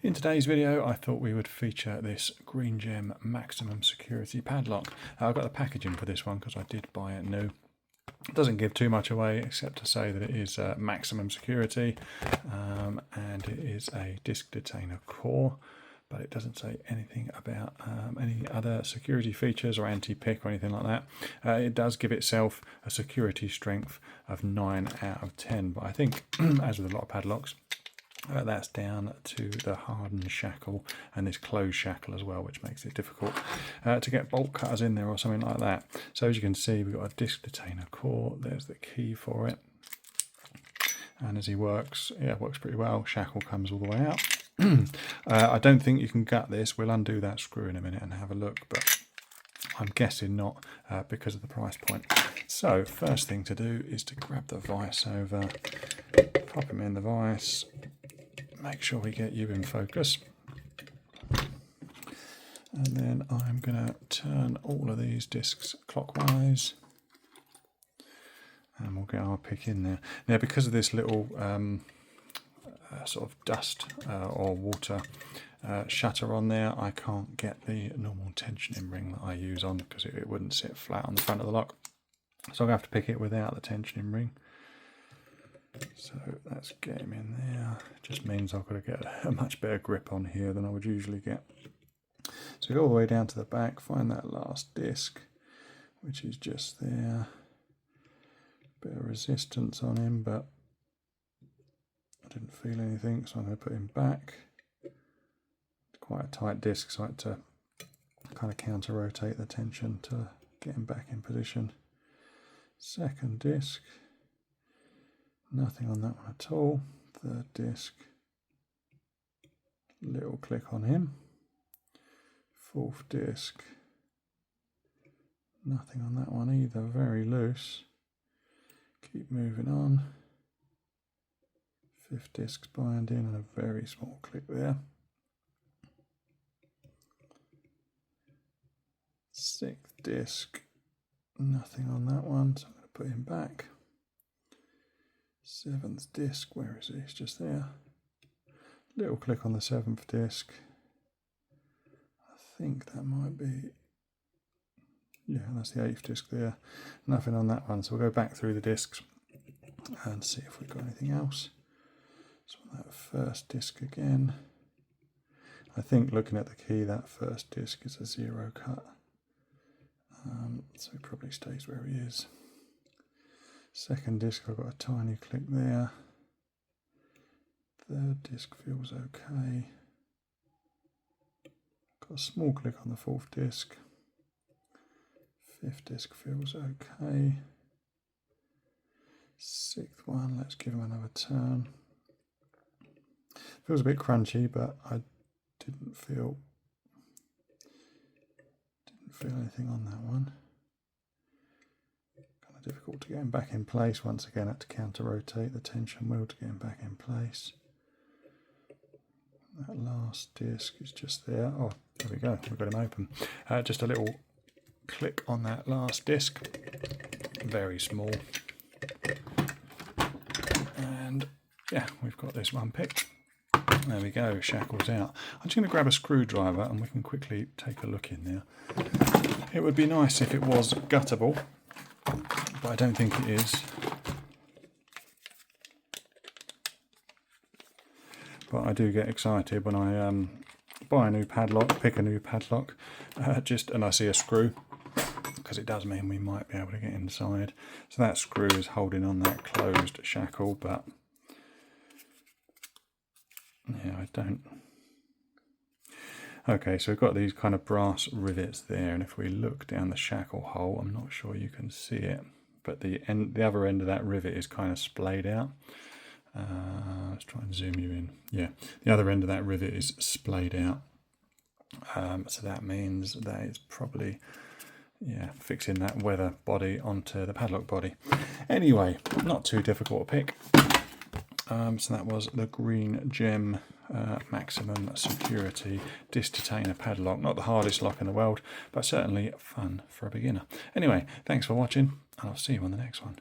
In today's video, I thought we would feature this Green Gem maximum security padlock. I've got the packaging for this one because I did buy it new. It doesn't give too much away except to say that it is maximum security and it is a disc detainer core, but it doesn't say anything about any other security features or anti-pick or anything like that. It does give itself a security strength of 9 out of 10, but I think as with a lot of padlocks, that's down to the hardened shackle and this closed shackle as well, which makes it difficult to get bolt cutters in there or something like that. So as you can see, we've got a disc detainer core. There's the key for it, and as he works, yeah, it works pretty well. Shackle comes all the way out. I don't think you can gut this. We'll undo that screw in a minute and have a look, but I'm guessing not because of the price point. So first thing to do is to grab the vise over, pop him in the vise, make sure we get you in focus, and then I'm going to turn all of these discs clockwise and we'll get our pick in there. Now because of this little sort of dust or water shutter on there, I can't get the normal tensioning ring that I use on because it wouldn't sit flat on the front of the lock. So I'm going to have to pick it without the tensioning ring. So let's get him in there. It just means I've got to get a much better grip on here than I would usually get. So go all the way down to the back, find that last disc, which is just there. Bit of resistance on him, but I didn't feel anything, so I'm going to put him back. It's quite a tight disc, so I had to kind of counter rotate the tension to get him back in position. Second disc. Nothing on that one at all. Third disc, little click on him. Fourth disc, nothing on that one either, very loose. Keep moving on. Fifth disc's binding and a very small click there. Sixth disc, nothing on that one, so I'm going to put him back. Seventh disc, where is he? He's just there. Little click on the seventh disc. I think that might be, yeah, that's the eighth disc there. Nothing on that one, so we'll go back through the discs and see if we've got anything else. So that first disc again. I think looking at the key, that first disc is a 0 cut. So he probably stays where he is. Second disc, I've got a tiny click there. Third disc feels okay. Got a small click on the fourth disc. Fifth disc feels okay. Sixth one, let's give him another turn. Feels a bit crunchy, but I didn't feel anything on that one. Difficult to get him back in place. Once again, I had to counter rotate the tension wheel to get him back in place. That last disc is just there. Oh, there we go, we've got him open. Just a little click on that last disc, very small, and yeah, we've got this one picked. There we go, shackles out. I'm just going to grab a screwdriver and we can quickly take a look in there. It would be nice if it was guttable, but I don't think it is. But I do get excited when I buy a new padlock, pick a new padlock, and I see a screw, because it does mean we might be able to get inside. So that screw is holding on that closed shackle, but yeah, I don't. Okay, so we've got these kind of brass rivets there, and if we look down the shackle hole, I'm not sure you can see it, but the other end of that rivet is kind of splayed out. Let's try and zoom you in. Yeah, the other end of that rivet is splayed out. So that means that it's probably, yeah, fixing that weather body onto the padlock body. Anyway, not too difficult to pick. So that was the Green Gem maximum security disc detainer padlock. Not the hardest lock in the world, but certainly fun for a beginner. Anyway, thanks for watching, and I'll see you on the next one.